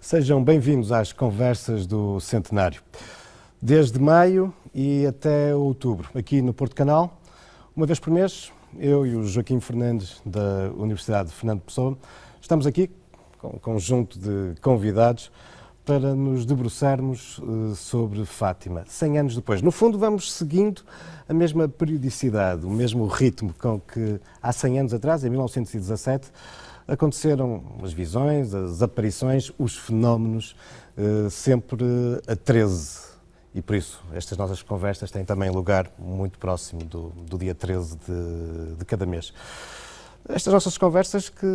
Sejam bem-vindos às conversas do Centenário. Desde maio e até outubro, aqui no Porto Canal, uma vez por mês, eu e o Joaquim Fernandes, da Universidade de Fernando Pessoa, estamos aqui com um conjunto de convidados para nos debruçarmos sobre Fátima, 100 anos depois. No fundo, vamos seguindo a mesma periodicidade, o mesmo ritmo com que há 100 anos atrás, em 1917, aconteceram as visões, as aparições, os fenómenos, sempre a 13. E por isso, estas nossas conversas têm também lugar muito próximo do dia 13 de cada mês. Estas nossas conversas que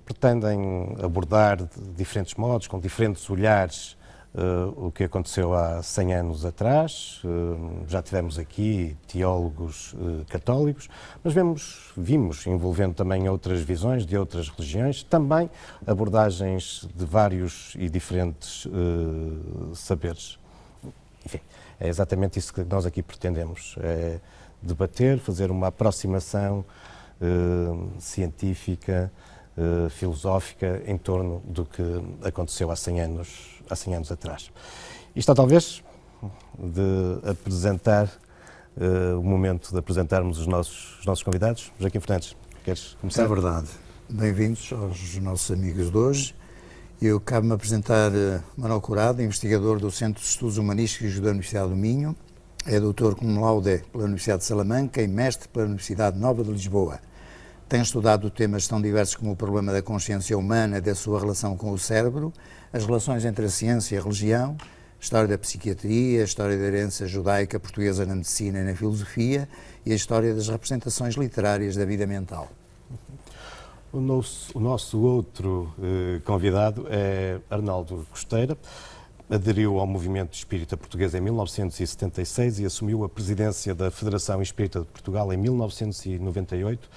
pretendem abordar de diferentes modos, com diferentes olhares, o que aconteceu há 100 anos atrás. Já tivemos aqui teólogos católicos, mas vimos envolvendo também outras visões de outras religiões, também abordagens de vários e diferentes saberes. Enfim, é exatamente isso que nós aqui pretendemos, é debater, fazer uma aproximação científica, filosófica, em torno do que aconteceu há 100 anos atrás. E está talvez de apresentar, o momento de apresentarmos os nossos convidados. Joaquim Fernandes, queres começar? É verdade. Bem-vindos aos nossos amigos de hoje. Eu cabe-me apresentar Manuel Curado, investigador do Centro de Estudos Humanísticos da Universidade do Minho, é doutor cum laude pela Universidade de Salamanca e mestre pela Universidade Nova de Lisboa. Tem estudado temas tão diversos como o problema da consciência humana e da sua relação com o cérebro, as relações entre a ciência e a religião, a história da psiquiatria, a história da herança judaica portuguesa na medicina e na filosofia e a história das representações literárias da vida mental. O nosso outro convidado é Arnaldo Costeira. Aderiu ao movimento espírita português em 1976 e assumiu a presidência da Federação Espírita de Portugal em 1998,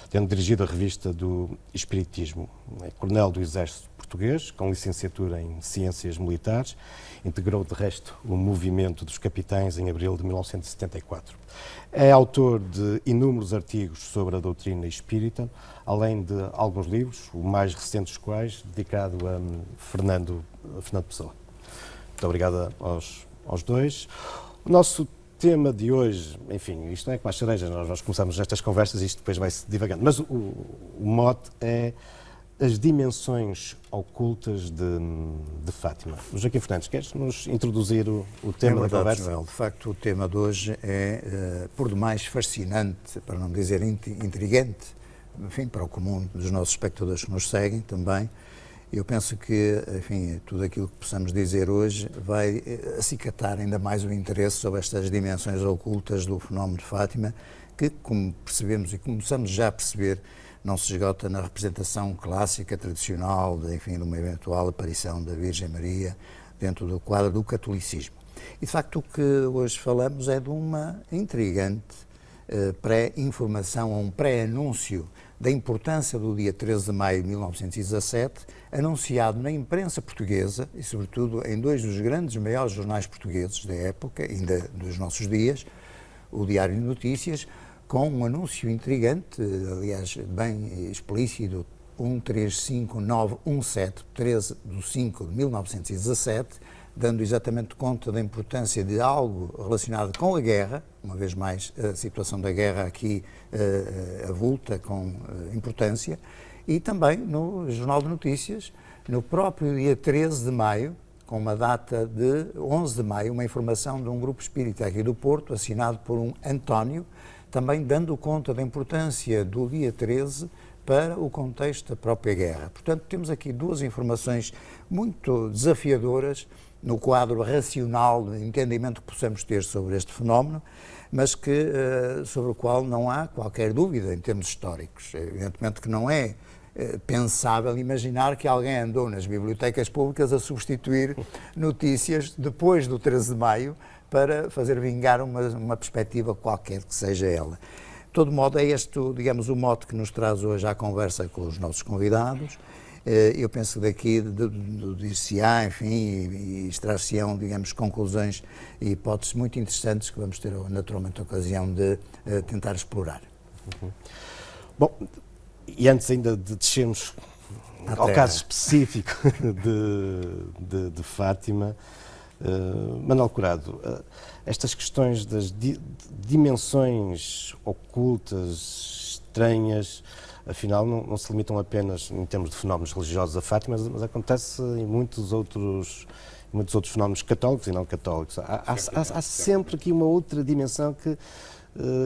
tendo dirigido a revista do Espiritismo. É coronel do Exército Português, com licenciatura em Ciências Militares, integrou, de resto, o movimento dos capitães em abril de 1974. É autor de inúmeros artigos sobre a doutrina espírita, além de alguns livros, o mais recente dos quais dedicado a Fernando Pessoa. Muito obrigado aos dois. O nosso tema de hoje, enfim, isto não é como as cerejas, nós começamos estas conversas e isto depois vai-se divagando, mas o mote é as dimensões ocultas de Fátima. Joaquim Fernandes, queres nos introduzir o tema da conversa? Joel, de facto, o tema de hoje é, por demais, fascinante, para não dizer intrigante, enfim, para o comum dos nossos espectadores que nos seguem também. Eu penso que, enfim, tudo aquilo que possamos dizer hoje vai acicatar ainda mais o interesse sobre estas dimensões ocultas do fenómeno de Fátima, que, como percebemos e começamos já a perceber, não se esgota na representação clássica, tradicional, de uma eventual aparição da Virgem Maria dentro do quadro do catolicismo. E, de facto, o que hoje falamos é de uma intrigante pré-informação, um pré-anúncio da importância do dia 13 de maio de 1917, anunciado na imprensa portuguesa e, sobretudo, em dois dos grandes, maiores jornais portugueses da época, ainda dos nossos dias, o Diário de Notícias, com um anúncio intrigante, aliás, bem explícito, 135917, 13 de 5 de 1917, dando exatamente conta da importância de algo relacionado com a guerra, uma vez mais a situação da guerra aqui avulta com importância, e também no Jornal de Notícias, no próprio dia 13 de maio, com uma data de 11 de maio, uma informação de um grupo espírita aqui do Porto, assinado por um António, também dando conta da importância do dia 13 para o contexto da própria guerra. Portanto, temos aqui duas informações muito desafiadoras no quadro racional de entendimento que possamos ter sobre este fenómeno, mas sobre o qual não há qualquer dúvida em termos históricos. Evidentemente que não é pensável imaginar que alguém andou nas bibliotecas públicas a substituir notícias depois do 13 de maio para fazer vingar uma perspectiva qualquer que seja ela. De todo modo, é este, digamos, o mote que nos traz hoje à conversa com os nossos convidados. Eu penso que daqui dir-se-á, enfim, e extrair-se-ão, digamos, conclusões e hipóteses muito interessantes que vamos ter naturalmente a ocasião de tentar explorar. Bom, e antes ainda de descermos ao caso específico de Fátima, Manuel Curado, estas questões das dimensões ocultas, estranhas, afinal não se limitam apenas em termos de fenómenos religiosos a Fátima, mas acontece em muitos outros fenómenos católicos e não católicos. Há sempre aqui uma outra dimensão que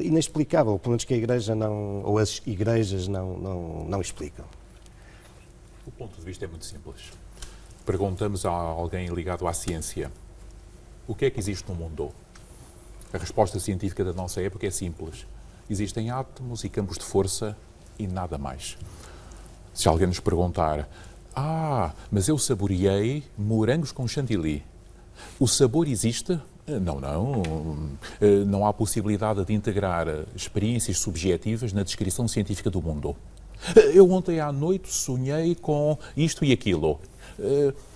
inexplicável, pelo menos que a Igreja não, ou as igrejas não explicam. O ponto de vista é muito simples. Perguntamos a alguém ligado à ciência: o que é que existe no mundo? A resposta científica da nossa época é simples. Existem átomos e campos de força e nada mais. Se alguém nos perguntar: mas eu saboreei morangos com chantilly, o sabor existe? Não há possibilidade de integrar experiências subjetivas na descrição científica do mundo. Eu ontem à noite sonhei com isto e aquilo.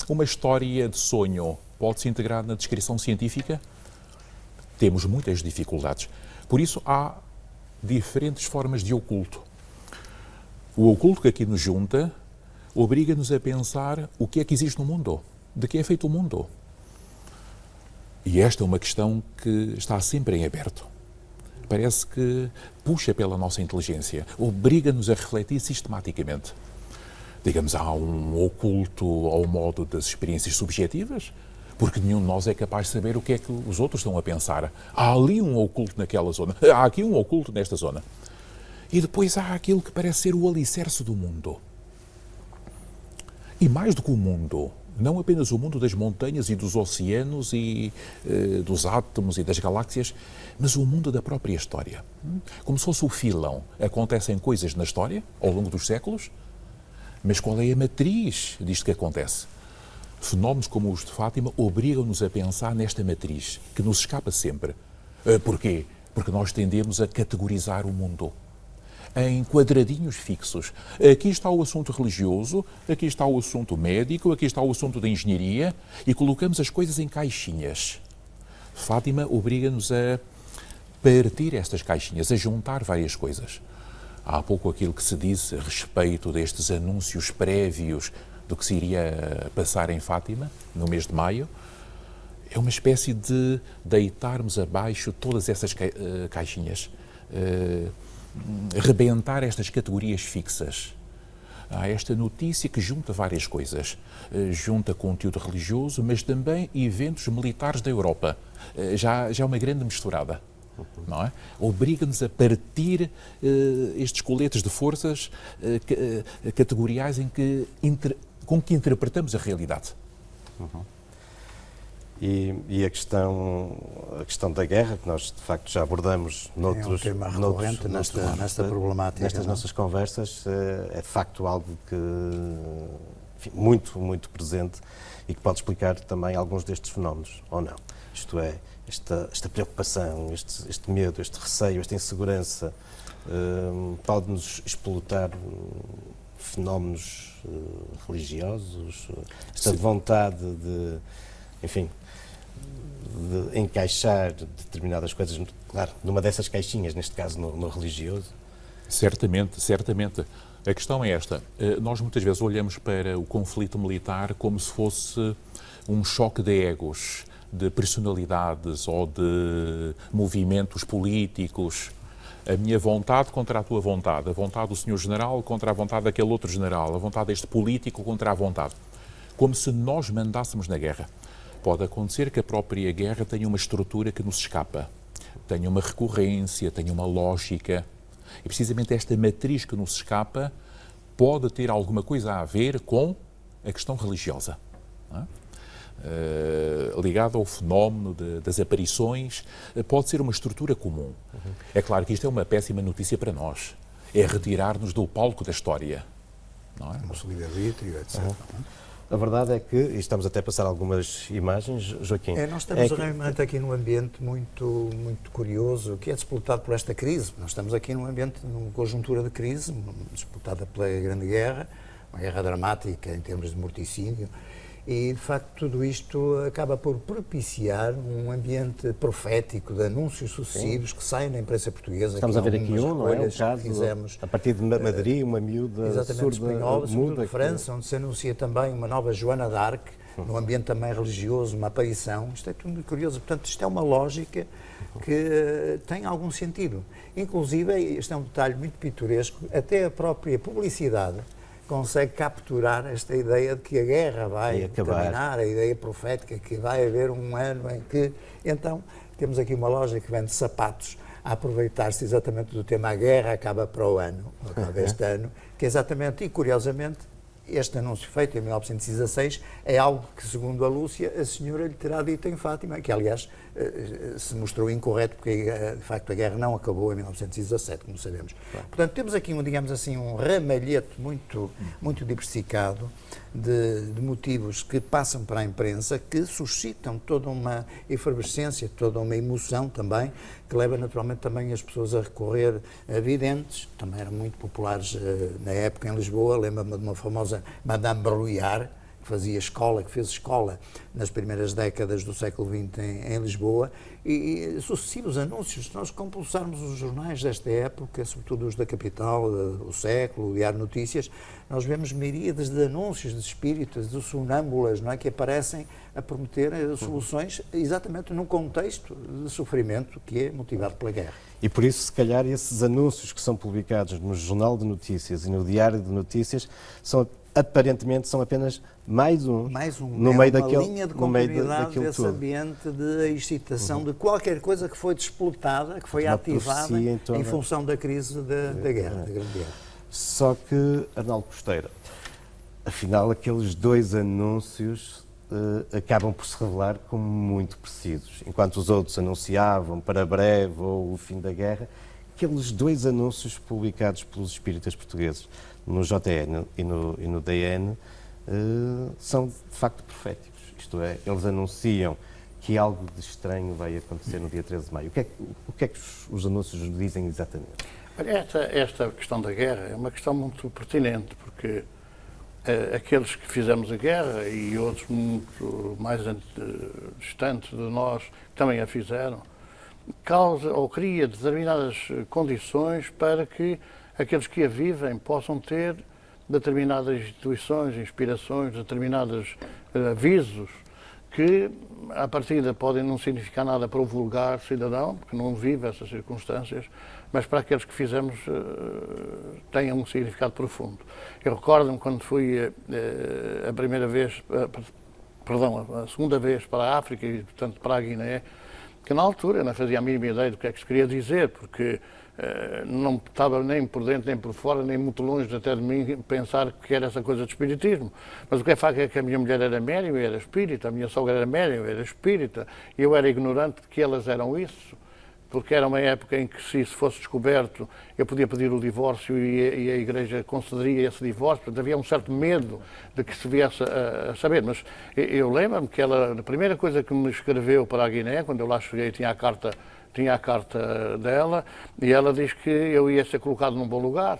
Uma história de sonho pode-se integrar na descrição científica? Temos muitas dificuldades. Por isso há diferentes formas de oculto. O oculto que aqui nos junta obriga-nos a pensar o que é que existe no mundo, de que é feito o mundo. E esta é uma questão que está sempre em aberto. Parece que puxa pela nossa inteligência, obriga-nos a refletir sistematicamente. Digamos, há um oculto ao modo das experiências subjetivas, porque nenhum de nós é capaz de saber o que é que os outros estão a pensar. Há ali um oculto naquela zona, há aqui um oculto nesta zona. E depois há aquilo que parece ser o alicerce do mundo. E mais do que o mundo, não apenas o mundo das montanhas e dos oceanos e dos átomos e das galáxias, mas o mundo da própria história. Como se fosse o filão. Acontecem coisas na história, ao longo dos séculos, mas qual é a matriz disto que acontece? Fenómenos como os de Fátima obrigam-nos a pensar nesta matriz, que nos escapa sempre. Porquê? Porque nós tendemos a categorizar o mundo em quadradinhos fixos. Aqui está o assunto religioso, aqui está o assunto médico, aqui está o assunto da engenharia, e colocamos as coisas em caixinhas. Fátima obriga-nos a partir estas caixinhas, a juntar várias coisas. Há pouco aquilo que se disse a respeito destes anúncios prévios do que se iria passar em Fátima, no mês de maio, é uma espécie de deitarmos abaixo todas essas caixinhas, rebentar estas categorias fixas. Há esta notícia que junta várias coisas. Junta conteúdo religioso, mas também eventos militares da Europa. Já é uma grande misturada. Não é? Obriga-nos a partir estes coletes de forças categoriais com que interpretamos a realidade. Uhum. E a questão da guerra, que nós de facto já abordamos noutros, é um tema recorrente nesta problemática. Nestas nossas conversas, é de facto algo que, enfim, muito presente e que pode explicar também alguns destes fenómenos, ou não. Isto é, esta preocupação, este medo, este receio, esta insegurança pode-nos explotar fenómenos religiosos, esta vontade de, enfim, de encaixar determinadas coisas, claro, numa dessas caixinhas, neste caso no religioso? Certamente. A questão é esta. Nós muitas vezes olhamos para o conflito militar como se fosse um choque de egos, de personalidades ou de movimentos políticos. A minha vontade contra a tua vontade, a vontade do senhor general contra a vontade daquele outro general, a vontade deste político contra a vontade. Como se nós mandássemos na guerra. Pode acontecer que a própria guerra tenha uma estrutura que nos escapa, tenha uma recorrência, tenha uma lógica. E precisamente esta matriz que nos escapa pode ter alguma coisa a ver com a questão religiosa. Não é? Ligado ao fenómeno das aparições, pode ser uma estrutura comum. É claro que isto é uma péssima notícia para nós. É retirar-nos do palco da história. Não é? Nosso livre-arbítrio, etc. A verdade é que, e estamos até a passar algumas imagens, Joaquim... Nós estamos realmente aqui num ambiente muito curioso, que é disputado por esta crise. Nós estamos aqui numa conjuntura de crise, disputada pela Grande Guerra, uma guerra dramática em termos de morticínio, E, de facto, tudo isto acaba por propiciar um ambiente profético de anúncios sucessivos que saem na imprensa portuguesa. Estamos a ver aqui não é? Um caso, fizemos, a partir de Madrid, uma miúda exatamente, surda, espanhola, sobretudo muda. de França, onde se anuncia também uma nova Joana d'Arc, num ambiente também religioso, uma aparição. Isto é tudo muito curioso. Portanto, isto é uma lógica que tem algum sentido. Inclusive, este é um detalhe muito pitoresco, até a própria publicidade consegue capturar esta ideia de que a guerra vai terminar, a ideia profética que vai haver um ano em que... Então, temos aqui uma loja que vende sapatos a aproveitar-se exatamente do tema a guerra acaba para o ano, acaba este ano, que é exatamente, e curiosamente, este anúncio feito em 1916 é algo que, segundo a Lúcia, a senhora lhe terá dito em Fátima, que aliás se mostrou incorreto, porque de facto a guerra não acabou em 1917, como sabemos. Claro. Portanto, temos aqui, digamos assim, um ramalhete muito diversificado de motivos que passam para a imprensa, que suscitam toda uma efervescência, toda uma emoção também, que leva naturalmente também as pessoas a recorrer a videntes, também eram muito populares na época em Lisboa. Lembro-me de uma famosa Madame Bruyard, que fez escola nas primeiras décadas do século XX em Lisboa, e sucessivos anúncios. Se nós compulsarmos os jornais desta época, sobretudo os da Capital, o Século, o Diário Notícias, nós vemos miríades de anúncios de espíritas, de sonâmbulas, não é, que aparecem a prometer soluções exatamente num contexto de sofrimento que é motivado pela guerra. E por isso, se calhar, esses anúncios que são publicados no Jornal de Notícias e no Diário de Notícias aparentemente são apenas mais um no meio daquele, linha de continuidade desse ambiente de excitação de qualquer coisa que foi desplotada, que foi ativada em função da crise da guerra, da Grande Guerra. Só que, Arnaldo Costeira, afinal, aqueles dois anúncios acabam por se revelar como muito precisos. Enquanto os outros anunciavam para breve ou o fim da guerra, aqueles dois anúncios publicados pelos espíritas portugueses no JN e no DN são de facto proféticos. Isto é, eles anunciam que algo de estranho vai acontecer no dia 13 de maio. O que é que os anúncios dizem exatamente? Esta questão da guerra é uma questão muito pertinente, porque aqueles que fizemos a guerra e outros muito mais distantes de nós que também a fizeram, causa ou cria determinadas condições para que aqueles que a vivem possam ter determinadas instituições, inspirações, determinados avisos que, à partida, podem não significar nada para o vulgar cidadão, que não vive essas circunstâncias, mas para aqueles que fizemos têm um significado profundo. Eu recordo-me quando fui a segunda vez para a África e, portanto, para a Guiné, que na altura eu não fazia a mínima ideia do que é que se queria dizer, porque não estava nem por dentro, nem por fora, nem muito longe até de mim pensar que era essa coisa de espiritismo. Mas o que é facto é que a minha mulher era médium e era espírita, a minha sogra era médium e era espírita, e eu era ignorante de que elas eram isso, porque era uma época em que, se isso fosse descoberto, eu podia pedir o divórcio e a Igreja concederia esse divórcio. Portanto, havia um certo medo de que se viesse a saber. Mas eu lembro-me que ela, a primeira coisa que me escreveu para a Guiné, quando eu lá cheguei, tinha a carta dela, e ela diz que eu ia ser colocado num bom lugar,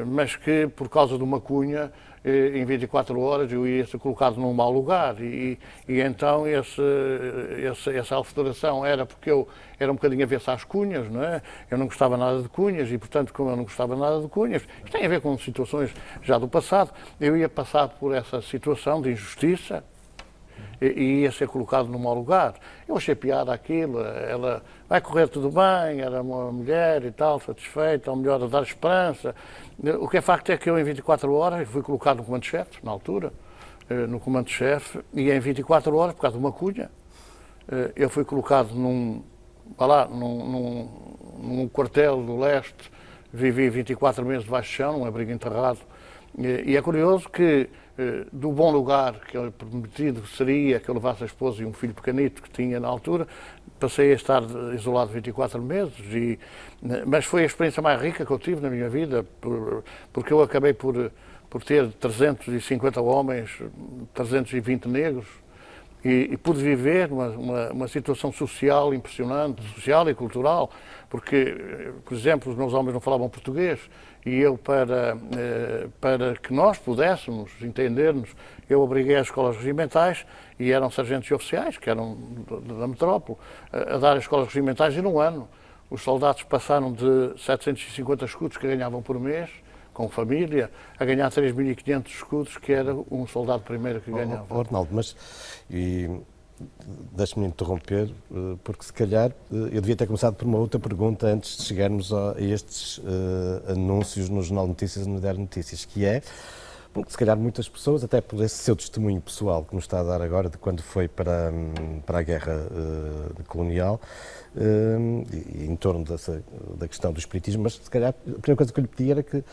mas que, por causa de uma cunha, em 24 horas eu ia ser colocado num mau lugar, e então essa alteração era porque eu era um bocadinho avesso às cunhas, não é? Eu não gostava nada de cunhas, e portanto, como eu não gostava nada de cunhas, isto tem a ver com situações já do passado, eu ia passar por essa situação de injustiça e ia ser colocado num mau lugar. Eu achei piada aquilo, ela vai correr tudo bem, era uma mulher e tal, satisfeita, ou melhor, a dar esperança. O que é facto é que eu, em 24 horas, fui colocado no comando-chefe, na altura, no comando-chefe, e em 24 horas, por causa de uma cunha, eu fui colocado num quartel do leste, vivi 24 meses debaixo de chão, num abrigo enterrado, e é curioso que do bom lugar que eu prometido seria que eu levasse a esposa e um filho pequenito que tinha na altura, passei a estar isolado 24 meses, mas foi a experiência mais rica que eu tive na minha vida, porque eu acabei por ter 350 homens, 320 negros, e pude viver uma situação social impressionante, social e cultural, porque, por exemplo, os meus homens não falavam português, e eu, para que nós pudéssemos entender-nos, eu obriguei as escolas regimentais, e eram sargentos e oficiais, que eram da metrópole, a dar as escolas regimentais, e num ano os soldados passaram de 750 escudos que ganhavam por mês, com família, a ganhar 3.500 escudos, que era um soldado primeiro que ganhava. Arnaldo, mas deixe-me interromper, porque se calhar eu devia ter começado por uma outra pergunta antes de chegarmos a estes anúncios no Jornal de Notícias e no Diário de Notícias, que é, bom, que se calhar muitas pessoas, até por esse seu testemunho pessoal que nos está a dar agora de quando foi para a guerra colonial, em torno da questão do espiritismo, mas se calhar a primeira coisa que eu lhe pedi era que,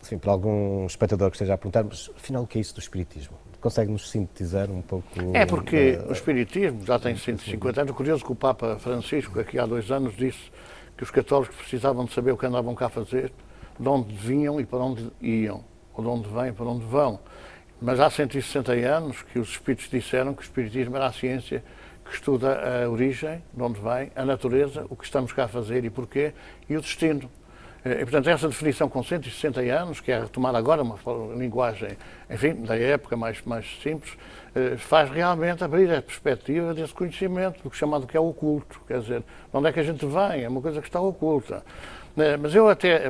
assim, para algum espectador que esteja a perguntar, mas afinal o que é isso do espiritismo? Consegue-nos sintetizar um pouco? É porque o espiritismo já tem 150 anos. Curioso que o Papa Francisco, aqui há 2 anos, disse que os católicos precisavam de saber o que andavam cá a fazer, de onde vinham e para onde iam, ou de onde vêm e para onde vão. Mas há 160 anos que os espíritos disseram que o espiritismo era a ciência que estuda a origem, de onde vem, a natureza, o que estamos cá a fazer e porquê, e o destino. E, portanto, essa definição com 160 anos, que é retomar agora uma linguagem, enfim, da época mais simples, faz realmente abrir a perspectiva desse conhecimento, do que chamado que é oculto. Quer dizer, de onde é que a gente vem? É uma coisa que está oculta. Mas eu até,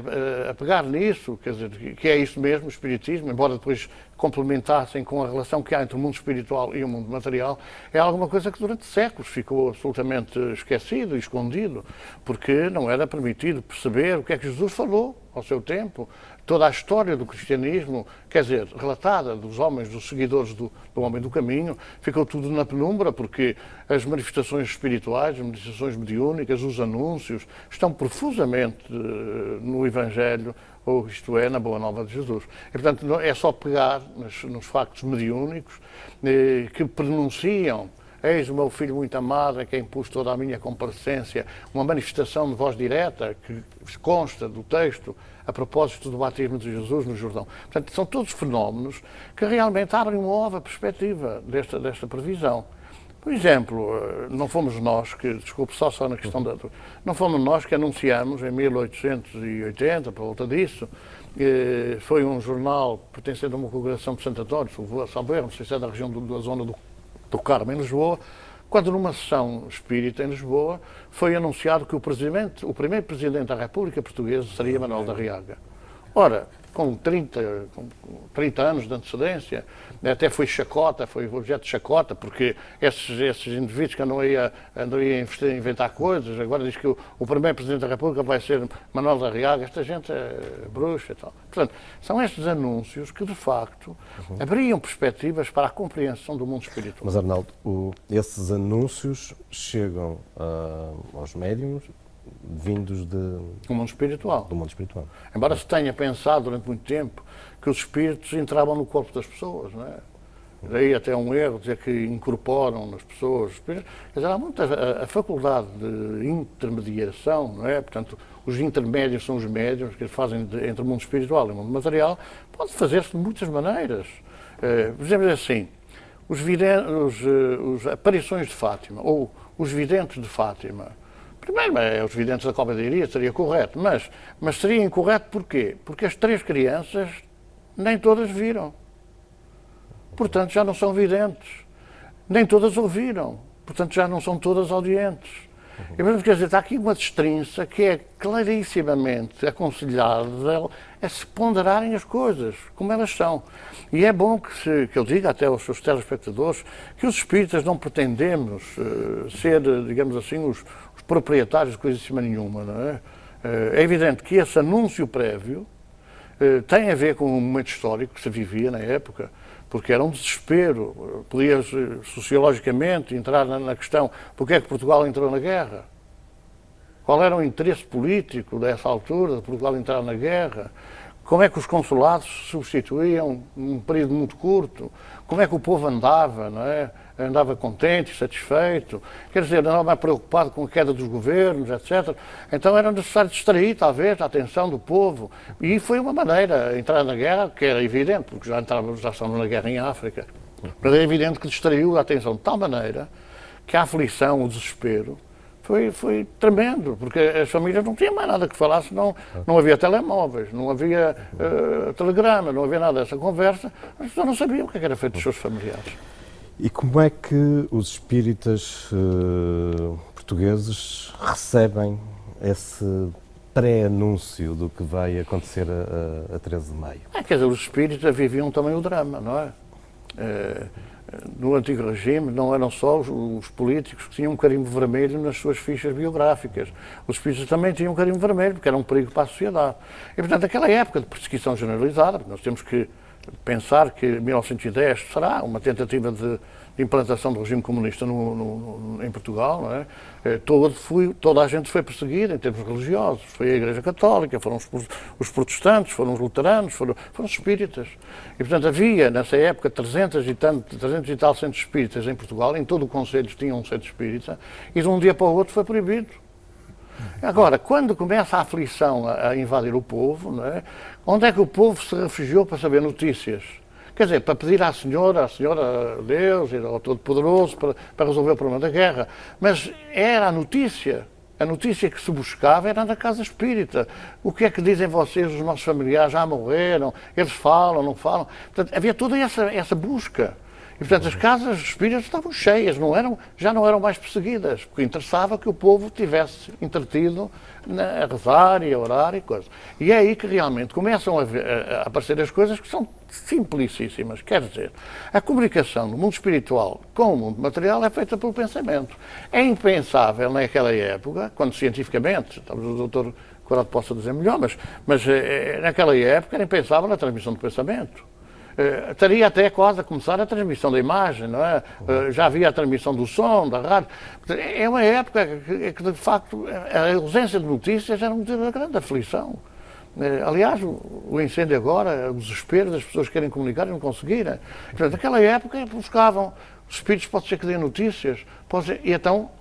a pegar nisso, quer dizer, que é isso mesmo, o espiritismo, embora depois complementassem com a relação que há entre o mundo espiritual e o mundo material, é alguma coisa que durante séculos ficou absolutamente esquecido e escondido, porque não era permitido perceber o que é que Jesus falou ao seu tempo. Toda a história do cristianismo, quer dizer, relatada dos homens, dos seguidores do homem do caminho, ficou tudo na penumbra, porque as manifestações espirituais, as manifestações mediúnicas, os anúncios, estão profusamente no Evangelho, ou isto é, na Boa Nova de Jesus. E, portanto, é só pegar nos factos mediúnicos que pronunciam: eis o meu filho muito amado, a quem pus toda a minha comparecência, uma manifestação de voz direta que consta do texto a propósito do batismo de Jesus no Jordão. Portanto, são todos fenómenos que realmente abrem uma nova perspectiva desta previsão. Por exemplo, não fomos nós que, desculpe só na questão não fomos nós que anunciamos em 1880, por volta disso, foi um jornal pertencente a uma congregação de Santo António, salvo erro, não sei se é da região da zona do Carmo, em Lisboa, quando numa sessão espírita em Lisboa foi anunciado que o primeiro Presidente da República Portuguesa seria Manuel da Riaga. Ora, com 30 anos de antecedência, até foi chacota, foi objeto de chacota, porque esses indivíduos que andam aí a inventar coisas, agora diz que o primeiro Presidente da República vai ser Manuel da Riaga, esta gente é bruxa e tal. Portanto, são estes anúncios que, de facto, abriam perspectivas para a compreensão do mundo espiritual. Mas, Arnaldo, esses anúncios chegam aos médiuns vindos do mundo espiritual. Embora se tenha pensado durante muito tempo que os espíritos entravam no corpo das pessoas, não é? Daí até um erro dizer que incorporam nas pessoas. Quer dizer, há muita a faculdade de intermediação, não é? Portanto, os intermédios são os médiuns que fazem entre o mundo espiritual e o mundo material, pode fazer-se de muitas maneiras. Por exemplo, assim, as aparições de Fátima, ou os videntes de Fátima. Primeiro, os videntes da Cova de Iria seria correto, mas seria incorreto porquê? Porque as 3 crianças nem todas viram. Portanto, já não são videntes. Nem todas ouviram. Portanto, já não são todas audientes. E, portanto, quer dizer, está aqui uma destrinça que é clarissimamente aconselhável a se ponderarem as coisas, como elas são. E é bom que eu diga até aos seus telespectadores que os espíritas não pretendemos ser, digamos assim, os proprietários de coisíssima nenhuma, não é? É evidente que esse anúncio prévio tem a ver com um momento histórico que se vivia na época, porque era um desespero. Podia sociologicamente entrar na questão: porque é que Portugal entrou na guerra? Qual era o interesse político dessa altura de Portugal entrar na guerra? Como é que os consulados se substituíam num período muito curto? Como é que o povo andava, não é? Andava contente, satisfeito, quer dizer, andava mais preocupado com a queda dos governos, etc. Então era necessário distrair, talvez, a atenção do povo. E foi uma maneira, entrar na guerra, que era evidente, porque já estávamos na guerra em África, mas é evidente que distraiu a atenção de tal maneira que a aflição, o desespero, foi tremendo, porque as famílias não tinham mais nada que falar, senão não havia telemóveis, não havia telegrama, não havia nada dessa conversa, as pessoas não sabiam o que era feito dos seus familiares. E como é que os espíritas portugueses recebem esse pré-anúncio do que vai acontecer a 13 de maio? Quer dizer, os espíritas viviam também o drama, não é? No antigo regime não eram só os políticos que tinham um carimbo vermelho nas suas fichas biográficas. Os espíritas também tinham um carimbo vermelho, porque era um perigo para a sociedade. E, portanto, aquela época de perseguição generalizada, nós temos que pensar que 1910 será uma tentativa de implantação do regime comunista em Portugal, não é? Toda a gente foi perseguida em termos religiosos. Foi a Igreja Católica, foram os protestantes, foram os luteranos, foram os espíritas. E, portanto, havia, nessa época, 300 e tal centros espíritas em Portugal, em todo o concelho tinha um centro espírita, e de um dia para o outro foi proibido. Agora, quando começa a aflição a invadir o povo, não é? Onde é que o povo se refugiou para saber notícias? Quer dizer, para pedir à Senhora a Deus e ao Todo-Poderoso para resolver o problema da guerra. Mas era a notícia que se buscava era na casa espírita. O que é que dizem vocês, os nossos familiares já morreram, eles falam, não falam? Portanto, havia toda essa busca. E, portanto, as casas espíritas estavam cheias, já não eram mais perseguidas, porque interessava que o povo tivesse entretido a rezar e a orar e coisas. E é aí que realmente começam a aparecer as coisas que são simplicíssimas. Quer dizer, a comunicação do mundo espiritual com o mundo material é feita pelo pensamento. É impensável naquela época, quando cientificamente, talvez o doutor Corrado possa dizer melhor, mas naquela época era impensável a transmissão do pensamento. Estaria até quase a começar a transmissão da imagem, não é? Já havia a transmissão do som, da rádio. É uma época que de facto, a ausência de notícias era um motivo de grande aflição. Aliás, o incêndio agora, o desespero das pessoas que querem comunicar e não conseguirem. Portanto, naquela época buscavam, os espíritos pode ser que dêem notícias, e então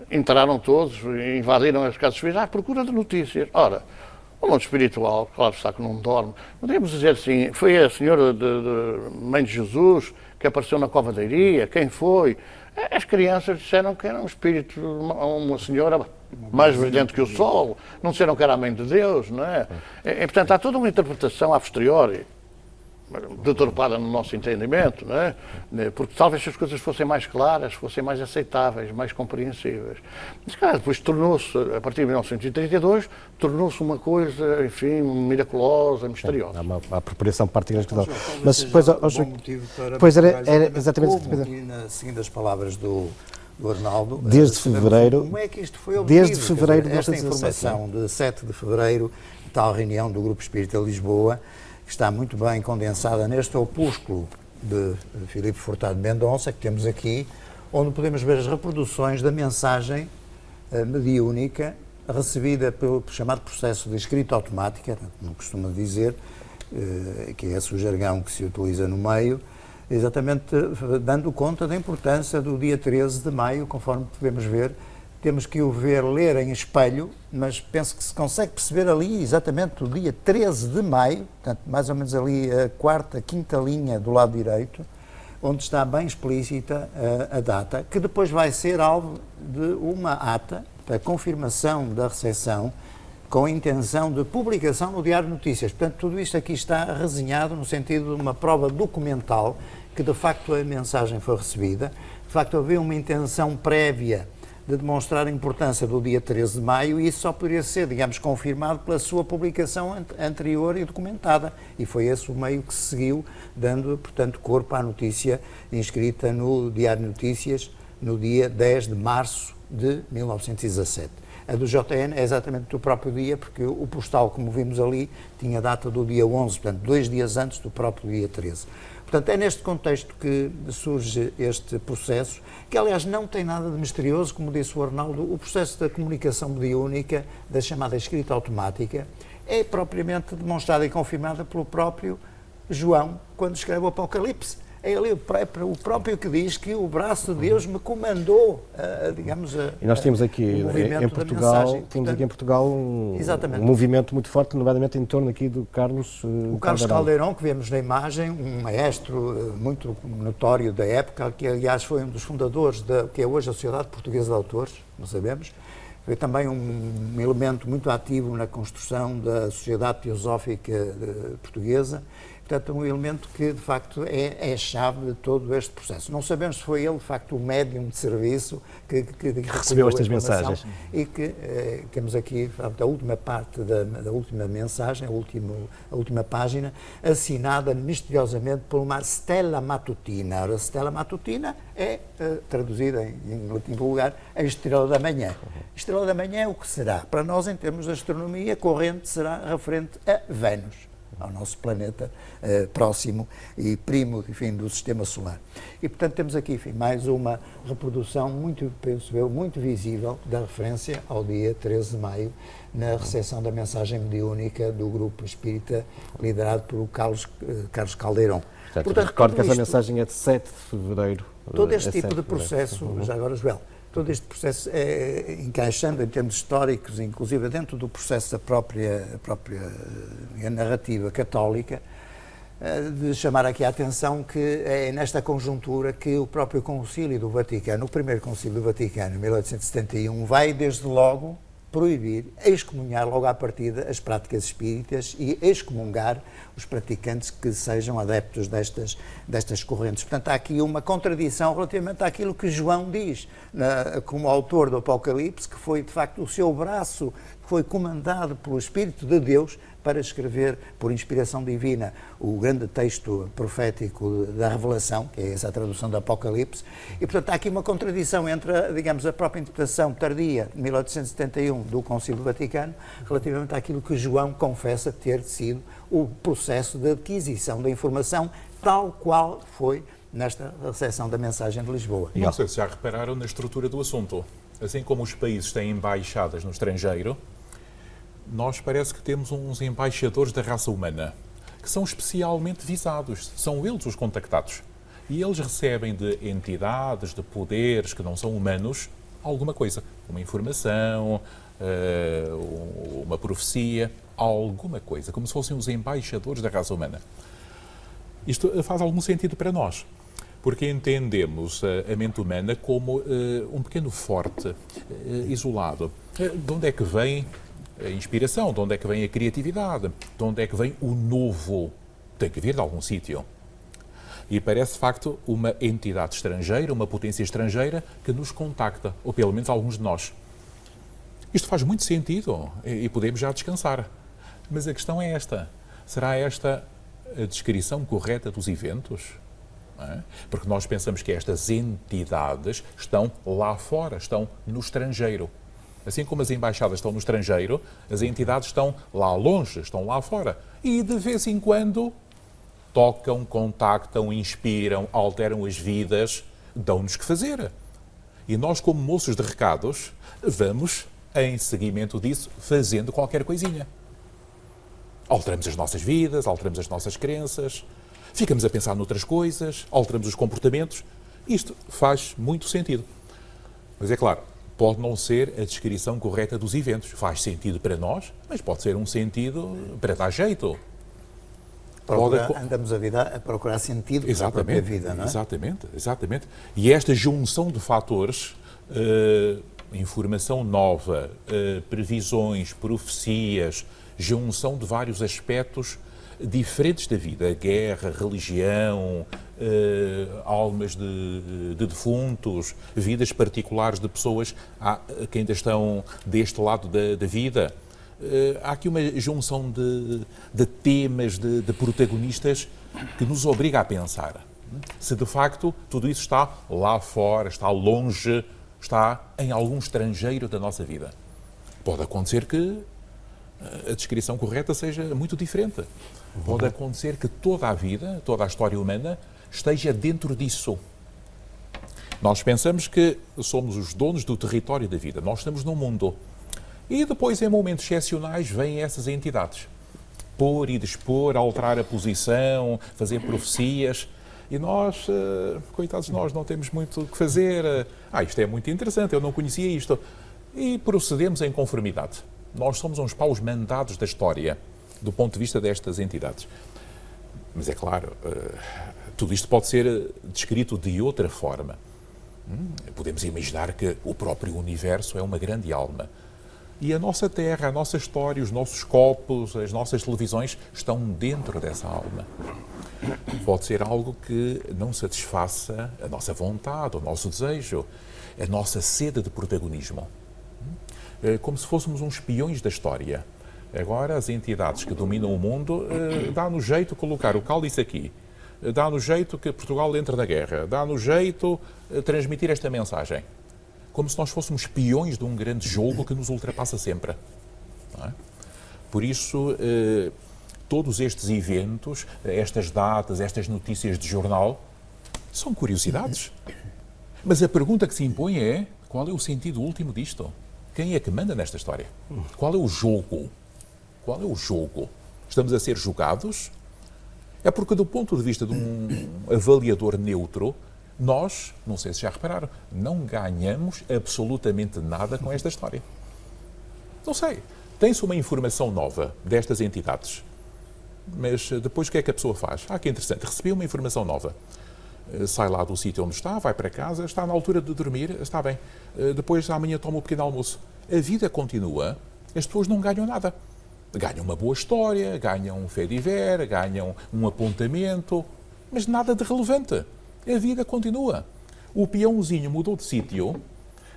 entraram todos, invadiram as casas espíritas à procura de notícias. Ora, o mundo espiritual, claro está que não dorme. Podemos dizer assim, foi a senhora de Mãe de Jesus que apareceu na Cova da Iria, quem foi? As crianças disseram que era um espírito, uma senhora mais brilhante que o sol, não disseram que era a Mãe de Deus, não é? Portanto, há toda uma interpretação a posteriori, deturpada no nosso entendimento, não é? Porque talvez se as coisas fossem mais claras, fossem mais aceitáveis, mais compreensíveis. Mas, claro, depois tornou-se, a partir de 1932, tornou-se uma coisa, enfim, miraculosa, misteriosa. Há uma apropriação parte da igreja. Mas depois, bom motivo para pois era exatamente como, e seguindo as palavras do Arnaldo, desde fevereiro, como é que isto foi obtido? Desde fevereiro de esta informação de 7 de fevereiro, tal reunião do Grupo Espírita Lisboa, que está muito bem condensada neste opúsculo de Filipe Furtado Mendonça, que temos aqui, onde podemos ver as reproduções da mensagem mediúnica recebida pelo chamado processo de escrita automática, não costuma dizer, que é esse o jargão que se utiliza no meio, exatamente dando conta da importância do dia 13 de maio, conforme podemos ver. Temos que o ler em espelho, mas penso que se consegue perceber ali exatamente o dia 13 de maio, portanto, mais ou menos ali a quarta, quinta linha do lado direito, onde está bem explícita a data, que depois vai ser alvo de uma ata, a confirmação da recepção, com a intenção de publicação no Diário de Notícias. Portanto, tudo isto aqui está resenhado no sentido de uma prova documental que, de facto, a mensagem foi recebida, de facto, havia uma intenção prévia de demonstrar a importância do dia 13 de maio e isso só poderia ser, digamos, confirmado pela sua publicação anterior e documentada. E foi esse o meio que se seguiu, dando, portanto, corpo à notícia inscrita no Diário de Notícias no dia 10 de março de 1917. A do JN é exatamente do próprio dia, porque o postal, como vimos ali, tinha data do dia 11, portanto, 2 dias antes do próprio dia 13. Portanto, é neste contexto que surge este processo, que aliás não tem nada de misterioso, como disse o Arnaldo, o processo da comunicação mediúnica, da chamada escrita automática, é propriamente demonstrada e confirmada pelo próprio João, quando escreve o Apocalipse. É ele o próprio que diz que o braço de Deus me comandou, digamos, E nós temos aqui em Portugal, um movimento muito forte, nomeadamente em torno aqui do Carlos o Carlos Caldeirão, que vemos na imagem, um maestro muito notório da época, que aliás foi um dos fundadores da que é hoje a Sociedade Portuguesa de Autores, não sabemos. Foi também um elemento muito ativo na construção da Sociedade Teosófica Portuguesa. Portanto, um elemento que, de facto, é a chave de todo este processo. Não sabemos se foi ele, de facto, o médium de serviço que recebeu estas mensagens. E que temos aqui a última parte da última mensagem, a última página, assinada misteriosamente por uma Stella Matutina. A Stella Matutina é, traduzida em latim vulgar, a Estrela da Manhã. Estrela da Manhã é o que será? Para nós, em termos de astronomia, a corrente será referente a Vênus, ao nosso planeta próximo e primo, enfim, do Sistema Solar. E, portanto, temos aqui, enfim, mais uma reprodução muito, penso eu, muito visível da referência ao dia 13 de maio, na recepção da mensagem mediúnica do Grupo Espírita, liderado por Carlos Caldeirão. Portanto, recordo que essa mensagem é de 7 de fevereiro. Todo este tipo de processo, já agora, Joel, todo este processo encaixando em termos históricos, inclusive dentro do processo da própria narrativa católica, de chamar aqui a atenção que é nesta conjuntura que o próprio Concílio do Vaticano, o primeiro Concílio do Vaticano, em 1871, vai desde logo proibir, excomunhar logo à partida as práticas espíritas e excomungar os praticantes que sejam adeptos destas correntes. Portanto, há aqui uma contradição relativamente àquilo que João diz, como autor do Apocalipse, que foi, de facto, o seu braço, que foi comandado pelo Espírito de Deus para escrever, por inspiração divina, o grande texto profético da Revelação, que é essa a tradução do Apocalipse, e, portanto, há aqui uma contradição entre, digamos, a própria interpretação tardia, de 1871, do Concílio do Vaticano, relativamente àquilo que João confessa ter sido o processo de aquisição da informação, tal qual foi nesta recepção da mensagem de Lisboa. Não sei se já repararam na estrutura do assunto. Assim como os países têm embaixadas no estrangeiro, nós parece que temos uns embaixadores da raça humana, que são especialmente visados, são eles os contactados. E eles recebem de entidades, de poderes que não são humanos, alguma coisa, uma informação, uma profecia, alguma coisa, como se fossem os embaixadores da raça humana. Isto faz algum sentido para nós, porque entendemos a mente humana como um pequeno forte, isolado. De onde é que vem a inspiração? De onde é que vem a criatividade? De onde é que vem o novo? Tem que vir de algum sítio. E parece, de facto, uma entidade estrangeira, uma potência estrangeira, que nos contacta, ou pelo menos alguns de nós. Isto faz muito sentido e podemos já descansar. Mas a questão é esta. Será esta a descrição correta dos eventos? Não é? Porque nós pensamos que estas entidades estão lá fora, estão no estrangeiro. Assim como as embaixadas estão no estrangeiro, as entidades estão lá longe, estão lá fora. E de vez em quando tocam, contactam, inspiram, alteram as vidas, dão-nos que fazer. E nós, como moços de recados, vamos, em seguimento disso, fazendo qualquer coisinha. Alteramos as nossas vidas, alteramos as nossas crenças, ficamos a pensar noutras coisas, alteramos os comportamentos. Isto faz muito sentido. Mas é claro, pode não ser a descrição correta dos eventos. Faz sentido para nós, mas pode ser um sentido para dar jeito. Andamos a vida a procurar sentido para a própria vida, não é? Exatamente. E esta junção de fatores, informação nova, previsões, profecias, junção de vários aspectos diferentes da vida, guerra, religião, almas de defuntos, vidas particulares de pessoas que ainda estão deste lado da vida. Há aqui uma junção de temas, de protagonistas que nos obriga a pensar se de facto tudo isso está lá fora, está longe, está em algum estrangeiro da nossa vida. Pode acontecer que a descrição correta seja muito diferente. Pode acontecer que toda a vida, toda a história humana esteja dentro disso. Nós pensamos que somos os donos do território da vida, nós estamos no mundo. E depois, em momentos excepcionais, vêm essas entidades. Pôr e dispor, alterar a posição, fazer profecias. e nós, coitados de nós, não temos muito o que fazer. Isto é muito interessante, eu não conhecia isto. E procedemos em conformidade. Nós somos uns paus mandados da história, do ponto de vista destas entidades. Mas é claro, tudo isto pode ser descrito de outra forma. Podemos imaginar que o próprio universo é uma grande alma. E a nossa Terra, a nossa história, os nossos copos, as nossas televisões estão dentro dessa alma. Pode ser algo que não satisfaça a nossa vontade, o nosso desejo, a nossa sede de protagonismo. Como se fôssemos uns espiões da história. Agora, as entidades que dominam o mundo dá-nos jeito de colocar o cálice aqui, dá-nos jeito que Portugal entre na guerra, dá-nos jeito de transmitir esta mensagem. Como se nós fôssemos espiões de um grande jogo que nos ultrapassa sempre. Não é? Por isso, todos estes eventos, estas datas, estas notícias de jornal, são curiosidades. Mas a pergunta que se impõe é, qual é o sentido último disto? Quem é que manda nesta história? Qual é o jogo? Qual é o jogo? Estamos a ser julgados? É porque, do ponto de vista de um avaliador neutro, nós, não sei se já repararam, não ganhamos absolutamente nada com esta história. Não sei. Tem-se uma informação nova destas entidades, mas depois o que é que a pessoa faz? Que interessante, recebi uma informação nova. Sai lá do sítio onde está, vai para casa, está na altura de dormir, está bem. Depois amanhã toma o pequeno almoço. A vida continua, as pessoas não ganham nada. Ganham uma boa história, ganham um fait divers, ganham um apontamento, mas nada de relevante. A vida continua. O peãozinho mudou de sítio,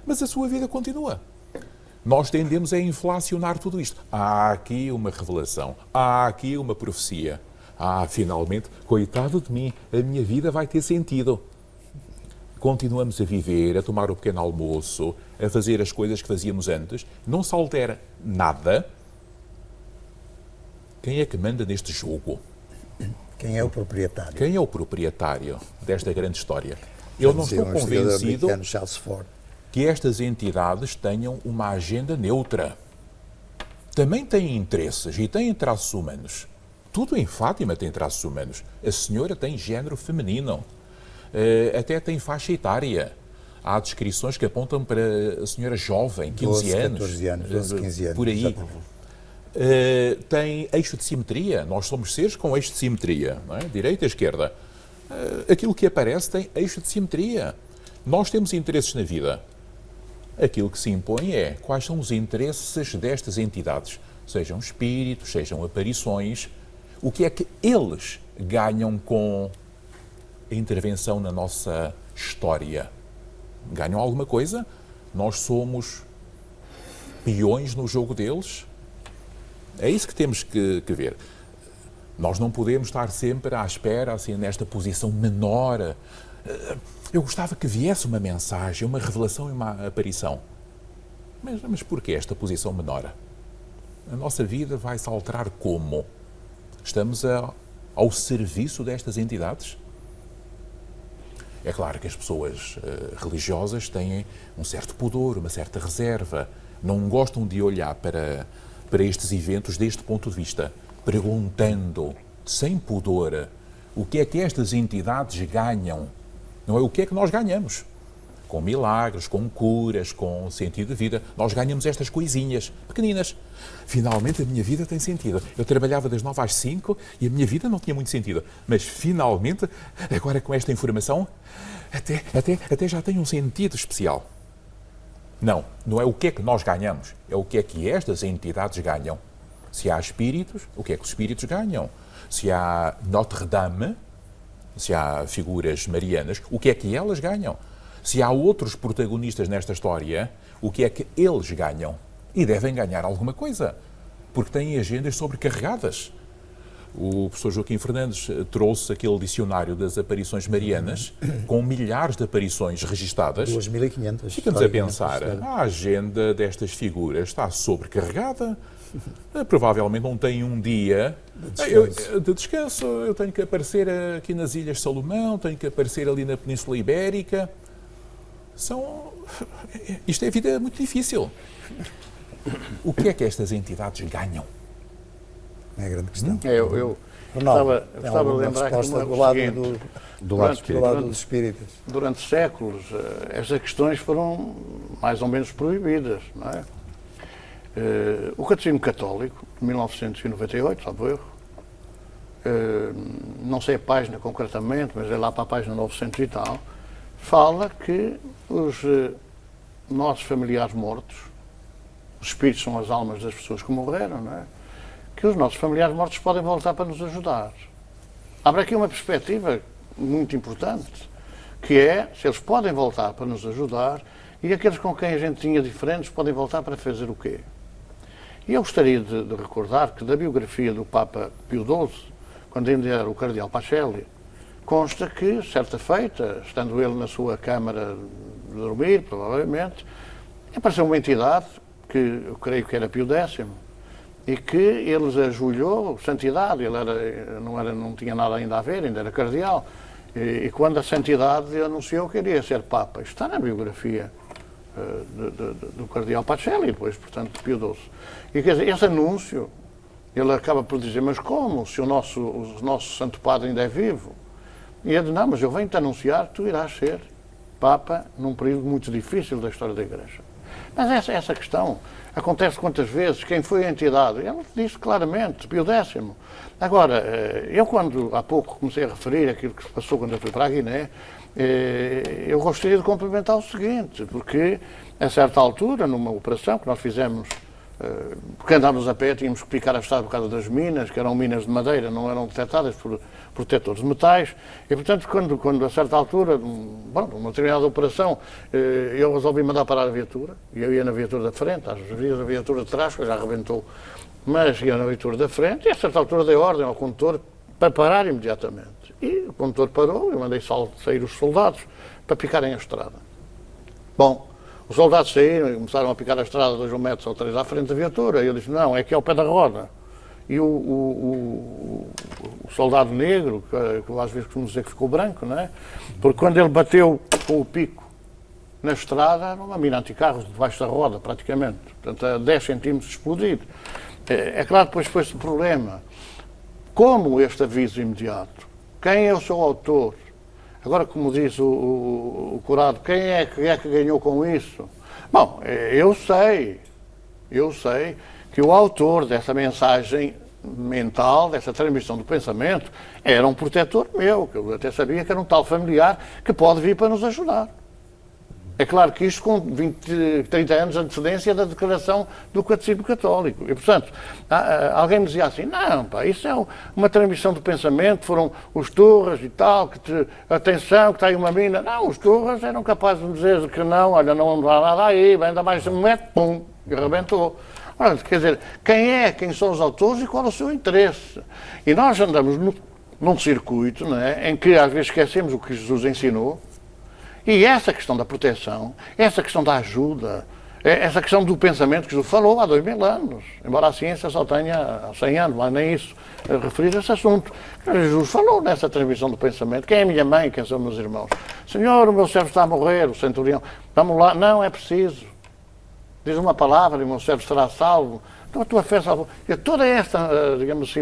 mas a sua vida continua. Nós tendemos a inflacionar tudo isto. Há aqui uma revelação, há aqui uma profecia. Finalmente, coitado de mim, a minha vida vai ter sentido. Continuamos a viver, a tomar o pequeno almoço, a fazer as coisas que fazíamos antes. Não se altera nada. Quem é que manda neste jogo? Quem é o proprietário? Quem é o proprietário desta grande história? Eu não estou convencido que estas entidades tenham uma agenda neutra. Também têm interesses e têm traços humanos. Tudo em Fátima tem traços humanos. A senhora tem género feminino. Até tem faixa etária. Há descrições que apontam para a senhora jovem, 15 12, anos. 14 anos, 12, 15 anos. Por aí. Tem eixo de simetria. Nós somos seres com eixo de simetria, não é? Direita e esquerda. Aquilo que aparece tem eixo de simetria. Nós temos interesses na vida. Aquilo que se impõe é quais são os interesses destas entidades, sejam espíritos, sejam aparições, o que é que eles ganham com a intervenção na nossa história. Ganham alguma coisa? Nós somos peões no jogo deles? É isso que temos que ver. Nós não podemos estar sempre à espera, assim, nesta posição menor. Eu gostava que viesse uma mensagem, uma revelação e uma aparição. Mas porquê esta posição menor? A nossa vida vai se alterar como? Estamos ao serviço destas entidades? É claro que as pessoas religiosas têm um certo pudor, uma certa reserva. Não gostam de olhar para estes eventos deste ponto de vista, perguntando, sem pudor, o que é que estas entidades ganham? Não é o que é que nós ganhamos? Com milagres, com curas, com sentido de vida. Nós ganhamos estas coisinhas pequeninas. Finalmente a minha vida tem sentido. Eu trabalhava das 9 às 5 e a minha vida não tinha muito sentido. Mas finalmente, agora com esta informação, até já tem um sentido especial. Não é o que é que nós ganhamos, é o que é que estas entidades ganham. Se há espíritos, o que é que os espíritos ganham? Se há Notre-Dame, se há figuras marianas, o que é que elas ganham? Se há outros protagonistas nesta história, o que é que eles ganham? E devem ganhar alguma coisa, porque têm agendas sobrecarregadas. O professor Joaquim Fernandes trouxe aquele dicionário das aparições marianas, com milhares de aparições registadas. 2.500. Ficamos a pensar, a agenda destas figuras está sobrecarregada. Provavelmente não tem um dia de descanso. Eu tenho que aparecer aqui nas Ilhas Salomão, tenho que aparecer ali na Península Ibérica. Isto é vida muito difícil. O que é que estas entidades ganham? É a grande questão. Eu Ronaldo, estava a lembrar que resposta no do lado seguinte, Do lado dos espíritas. Durante séculos, estas questões foram mais ou menos proibidas, não é? O Catecismo Católico, de 1998, salvo erro, não sei a página concretamente, mas é lá para a página 900 e tal, fala que os nossos familiares mortos, os espíritos são as almas das pessoas que morreram, não é? Que os nossos familiares mortos podem voltar para nos ajudar. Abre aqui uma perspectiva muito importante, que é, se eles podem voltar para nos ajudar, e aqueles com quem a gente tinha diferentes podem voltar para fazer o quê? E eu gostaria de recordar que da biografia do Papa Pio XII, quando ainda era o cardeal Pacelli, consta que, certa feita, estando ele na sua câmara de dormir, provavelmente, apareceu uma entidade, que eu creio que era Pio X, e que eles ajoelhou, santidade, ele não tinha nada ainda a ver, ainda era cardeal, e quando a santidade anunciou que iria ser Papa. Isto está na biografia do cardeal Pacelli, depois, portanto, de Pio XII. E quer dizer, esse anúncio, ele acaba por dizer, mas como, se o nosso Santo Padre ainda é vivo? E ele diz, não, mas eu venho-te anunciar que tu irás ser Papa num período muito difícil da história da Igreja. Mas essa questão acontece quantas vezes? Quem foi a entidade? Ele disse claramente, Pio X. Agora, eu quando há pouco comecei a referir aquilo que se passou quando eu fui para a Guiné, eu gostaria de complementar o seguinte, porque a certa altura, numa operação que nós fizemos, porque andávamos a pé, tínhamos que picar a estrada por causa das minas, que eram minas de madeira, não eram detectadas por protetores de metais, e portanto quando a certa altura, numa determinada operação, eu resolvi mandar parar a viatura, e eu ia na viatura da frente, às vezes a viatura de trás, que já arrebentou, mas ia na viatura da frente, e a certa altura dei ordem ao condutor para parar imediatamente. E o condutor parou, eu mandei sair os soldados para picarem a estrada. Bom, os soldados saíram e começaram a picar a estrada 2 metros ou 3 à frente da viatura, e eu disse, não, é aqui ao pé da roda. E o soldado negro, que eu às vezes costumo dizer que ficou branco, não é? Porque quando ele bateu com o pico na estrada, era uma mina anticarros debaixo da roda, praticamente. Portanto, a 10 centímetros explodido. É claro que depois foi-se o problema. Como este aviso imediato? Quem é o seu autor? Agora, como diz o curado, quem é que ganhou com isso? Bom, eu sei que o autor dessa mensagem mental, dessa transmissão do pensamento, era um protetor meu, que eu até sabia que era um tal familiar que pode vir para nos ajudar. É claro que isto com 20, 30 anos de antecedência da declaração do Catecismo Católico. E, portanto, alguém me dizia assim, não, pá, isso é uma transmissão do pensamento, foram os Torres e tal, atenção, que está aí uma mina. Não, os Torres eram capazes de me dizer que não, olha, não há nada aí, ainda mais um metro, pum, e arrebentou. Ora, quer dizer, quem são os autores e qual é o seu interesse? E nós andamos num circuito, não é, em que às vezes esquecemos o que Jesus ensinou. E essa questão da proteção, essa questão da ajuda, essa questão do pensamento que Jesus falou há 2000 anos, embora a ciência só tenha 100 anos, mas nem isso, referir a esse assunto. Jesus falou nessa transmissão do pensamento. Quem é minha mãe, quem são meus irmãos? Senhor, o meu servo está a morrer, o centurião. Vamos lá, não é preciso. Diz uma palavra e o meu servo será salvo. Então a tua fé salvou. E toda esta, digamos assim,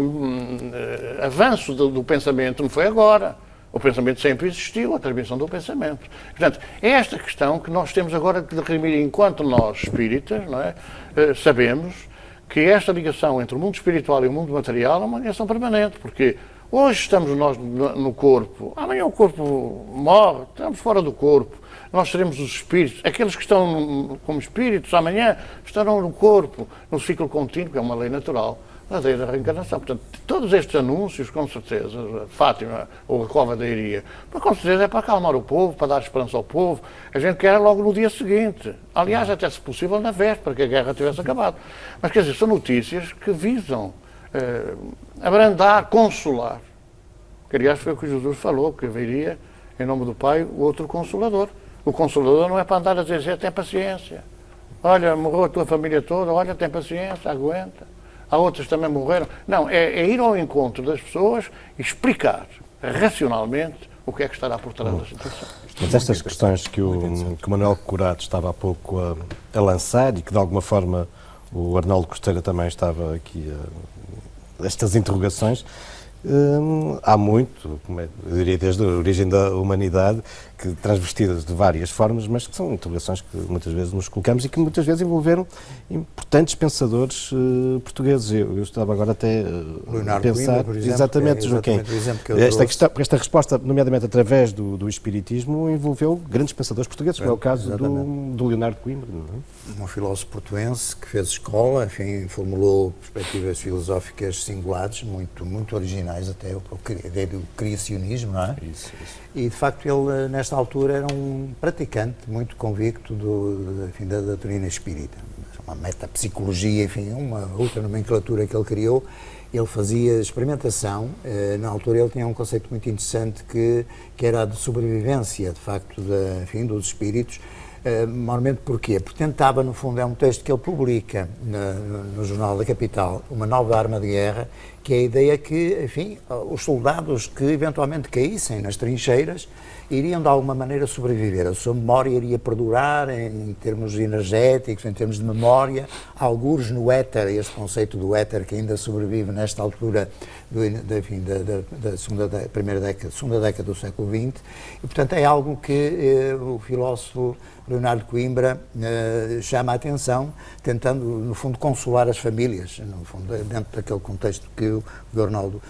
avanço do pensamento não foi agora. O pensamento sempre existiu, a transmissão do pensamento. Portanto, é esta questão que nós temos agora que definir enquanto nós, espíritas, não é? Sabemos que esta ligação entre o mundo espiritual e o mundo material é uma ligação permanente, porque hoje estamos nós no corpo, amanhã o corpo morre, estamos fora do corpo, nós seremos os espíritos, aqueles que estão como espíritos amanhã estarão no corpo, no ciclo contínuo, que é uma lei natural. A lei da reencarnação. Portanto, todos estes anúncios, com certeza, Fátima ou a Cova da Iria, com certeza é para acalmar o povo, para dar esperança ao povo. A gente quer logo no dia seguinte. Aliás, até se possível na véspera, que a guerra tivesse acabado. Mas, quer dizer, são notícias que visam abrandar, consolar. Que, aliás, foi o que Jesus falou, que viria, em nome do Pai, o outro Consolador. O Consolador não é para andar a dizer, tem paciência. Olha, morreu a tua família toda, olha, tem paciência, aguenta. Há outros também morreram. Não, é ir ao encontro das pessoas e explicar racionalmente o que é que estará por trás da situação. Mas estas questões que o Manuel Curado estava há pouco a lançar e que de alguma forma o Arnaldo Costeira também estava aqui, estas interrogações, há muito, eu diria desde a origem da humanidade, que transvestidas de várias formas, mas que são interrogações que muitas vezes nos colocamos e que muitas vezes envolveram importantes pensadores portugueses. Eu estava agora até a pensar, Coimbra, por exemplo, exatamente, Joaquim, o exemplo que eu esta resposta, nomeadamente através do espiritismo, envolveu grandes pensadores portugueses, como é o caso do Leonardo Coimbra. Não é? Um filósofo portuense que fez escola, enfim, formulou perspectivas filosóficas singulares, muito originais até, a ideia do criacionismo, não é? Isso. E, de facto, ele, nesta altura, era um praticante muito convicto da doutrina espírita. Uma metapsicologia, enfim, uma outra nomenclatura que ele criou. Ele fazia experimentação. Na altura, ele tinha um conceito muito interessante que era a de sobrevivência, de facto, dos espíritos. Normalmente porquê? Porque tentava, no fundo, é um texto que ele publica no Jornal da Capital, uma nova arma de guerra, que é a ideia que, enfim, os soldados que eventualmente caíssem nas trincheiras iriam de alguma maneira sobreviver. A sua memória iria perdurar em termos energéticos, em termos de memória, algures no éter, este conceito do éter que ainda sobrevive nesta altura segunda década do século XX, e portanto é algo que o filósofo Leonardo Coimbra chama a atenção, tentando no fundo consolar as famílias, no fundo, dentro daquele contexto que o Arnaldo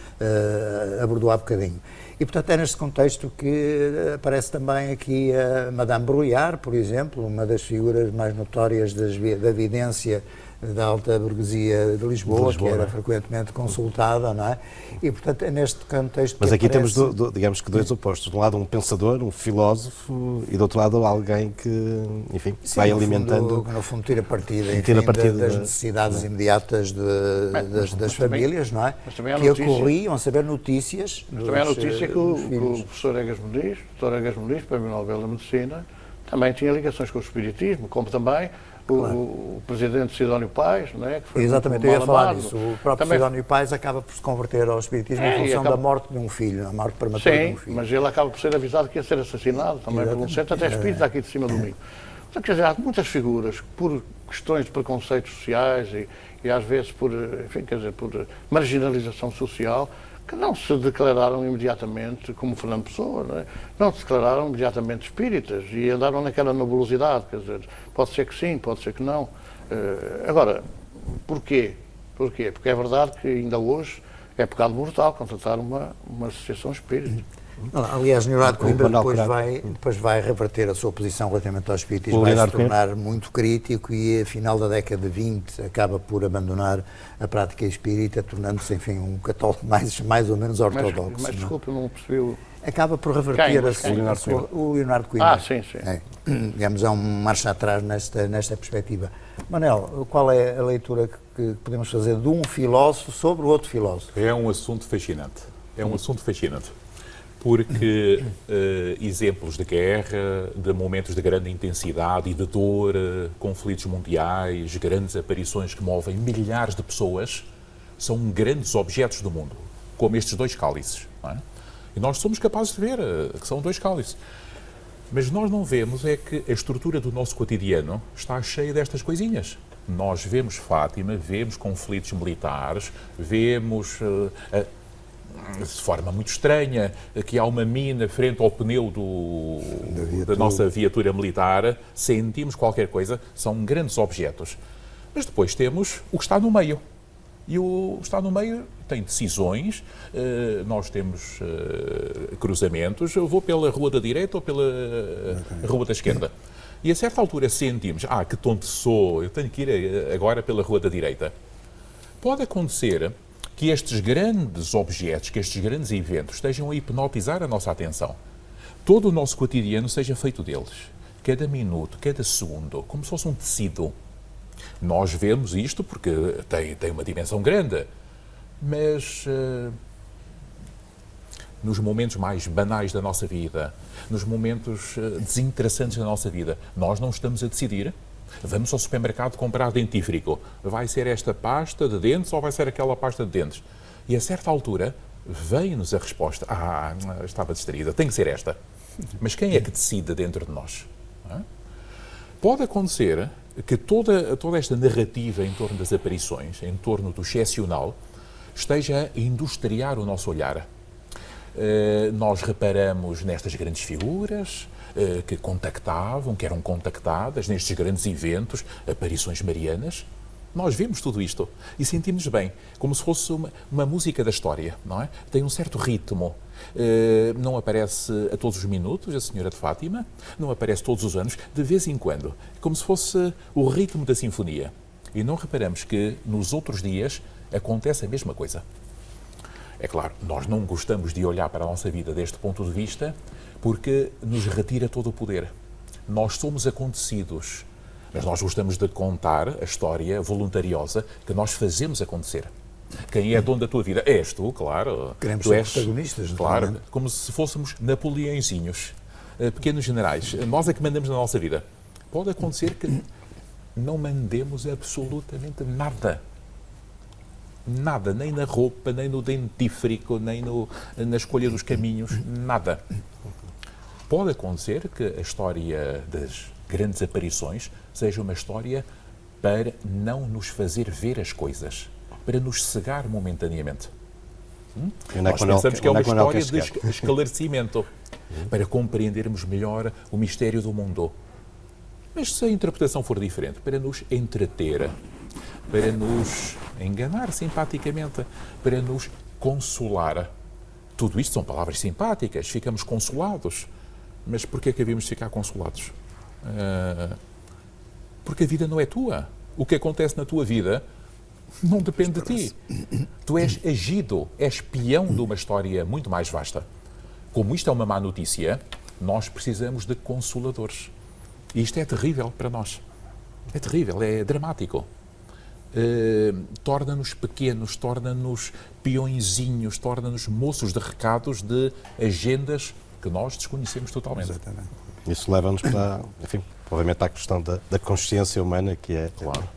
abordou há bocadinho. E, portanto, é neste contexto que aparece também aqui a Madame Bruyère, por exemplo, uma das figuras mais notórias da vidência da alta burguesia de Lisboa, que era frequentemente consultada, não é? E, portanto, é neste contexto Mas que aqui aparece... temos, digamos que, dois opostos. De um lado, um pensador, um filósofo, e do outro lado, alguém que, enfim, Sim, vai no alimentando... No fundo, tira partida, das necessidades imediatas das famílias, não é? Que ocorriam a saber notícias. Mas também há notícia que o professor Egas Muniz, o Dr. Egas Muniz, Prémio Nobel da Medicina, também tinha ligações com o espiritismo, como também o presidente Sidónio Pais, né, que foi exatamente, eu ia falar disso. O próprio Sidónio Pais acaba por se converter ao espiritismo em função da morte de um filho, a morte prematura de um filho. Sim, mas ele acaba por ser avisado que ia ser assassinado também por um centro, até espírita aqui de cima do mim. Então, quer dizer, há muitas figuras, por questões de preconceitos sociais e às vezes por, enfim, quer dizer, por marginalização social, que não se declararam imediatamente como Fernando Pessoa, não se declararam imediatamente espíritas e andaram naquela nebulosidade, quer dizer, pode ser que sim, pode ser que não. Agora, porquê? Porquê? Porque é verdade que ainda hoje é pecado mortal contratar uma associação espírita. Aliás, Leonardo Coimbra depois vai reverter a sua posição relativamente ao espiritismo, vai se tornar muito crítico e, a final da década de 20, acaba por abandonar a prática espírita, tornando-se, enfim, um católico mais ou menos ortodoxo. Mas desculpe, não percebi o... Acaba por reverter o Leonardo Coimbra. Ah, sim. Digamos, é um marcha atrás nesta perspectiva. Manel, qual é a leitura que podemos fazer de um filósofo sobre outro filósofo? É um assunto fascinante. Porque exemplos de guerra, de momentos de grande intensidade e de dor, conflitos mundiais, grandes aparições que movem milhares de pessoas, são grandes objetos do mundo, como estes dois cálices. Não é? E nós somos capazes de ver que são dois cálices. Mas nós não vemos é que a estrutura do nosso cotidiano está cheia destas coisinhas. Nós vemos Fátima, vemos conflitos militares, vemos... de forma muito estranha, que há uma mina frente ao pneu da nossa viatura militar, sentimos qualquer coisa, são grandes objetos. Mas depois temos o que está no meio. E o que está no meio tem decisões, nós temos cruzamentos, eu vou pela rua da direita ou pela rua da esquerda. E a certa altura sentimos, que tonto sou, eu tenho que ir agora pela rua da direita. Pode acontecer que estes grandes objetos, que estes grandes eventos estejam a hipnotizar a nossa atenção. Todo o nosso cotidiano seja feito deles. Cada minuto, cada segundo, como se fosse um tecido. Nós vemos isto porque tem uma dimensão grande, mas nos momentos mais banais da nossa vida, nos momentos desinteressantes da nossa vida, nós não estamos a decidir. Vamos ao supermercado comprar dentífrico. Vai ser esta pasta de dentes ou vai ser aquela pasta de dentes? E a certa altura vem-nos a resposta. Estava distraída, tem que ser esta. Mas quem é que decide dentro de nós? Pode acontecer que toda esta narrativa em torno das aparições, em torno do excepcional, esteja a industriar o nosso olhar. Nós reparamos nestas grandes figuras que contactavam, que eram contactadas, nestes grandes eventos, aparições marianas. Nós vemos tudo isto e sentimos bem, como se fosse uma música da história, não é? Tem um certo ritmo. Não aparece a todos os minutos a Senhora de Fátima, não aparece todos os anos, de vez em quando, como se fosse o ritmo da sinfonia. E não reparamos que nos outros dias acontece a mesma coisa. É claro, nós não gostamos de olhar para a nossa vida deste ponto de vista porque nos retira todo o poder. Nós somos acontecidos, mas nós gostamos de contar a história voluntariosa que nós fazemos acontecer. Quem é dono da tua vida? És tu, claro. Queremos tu ser és, protagonistas. claro, como se fôssemos Napoleõezinhos, pequenos generais. Nós é que mandamos na nossa vida. Pode acontecer que não mandemos absolutamente nada. Nada, nem na roupa, nem no dentífrico, nem na escolha dos caminhos, nada. Pode acontecer que a história das grandes aparições seja uma história para não nos fazer ver as coisas, para nos cegar momentaneamente. Nós pensamos que é uma história de esclarecimento, para compreendermos melhor o mistério do mundo. Mas se a interpretação for diferente, para nos entreter, para nos enganar simpaticamente, para nos consolar. Tudo isto são palavras simpáticas, ficamos consolados. Mas porquê é que havíamos de ficar consolados? Porque a vida não é tua. O que acontece na tua vida não depende de ti. Tu és agido, és peão de uma história muito mais vasta. Como isto é uma má notícia, nós precisamos de consoladores. E isto é terrível para nós. É terrível, é dramático. Torna-nos pequenos, torna-nos peõezinhos, torna-nos moços de recados de agendas que nós desconhecemos totalmente. Exatamente. Isso leva-nos para, enfim, obviamente, à questão da consciência humana, que é... Claro.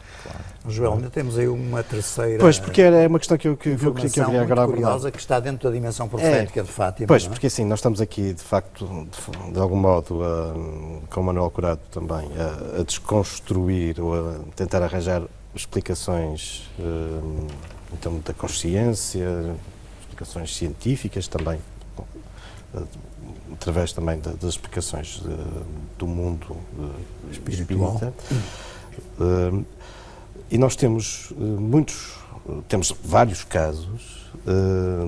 Joel, ainda temos aí uma terceira... Pois, porque é uma questão que eu queria agora abordar. Curiosa, que está dentro da dimensão profética de Fátima. Pois, não é? porque assim, nós estamos aqui, de facto, de algum modo, com o Manuel Curado também, a desconstruir ou a tentar arranjar explicações então, da consciência, explicações científicas também, através também das explicações do mundo espiritual. E nós temos temos vários casos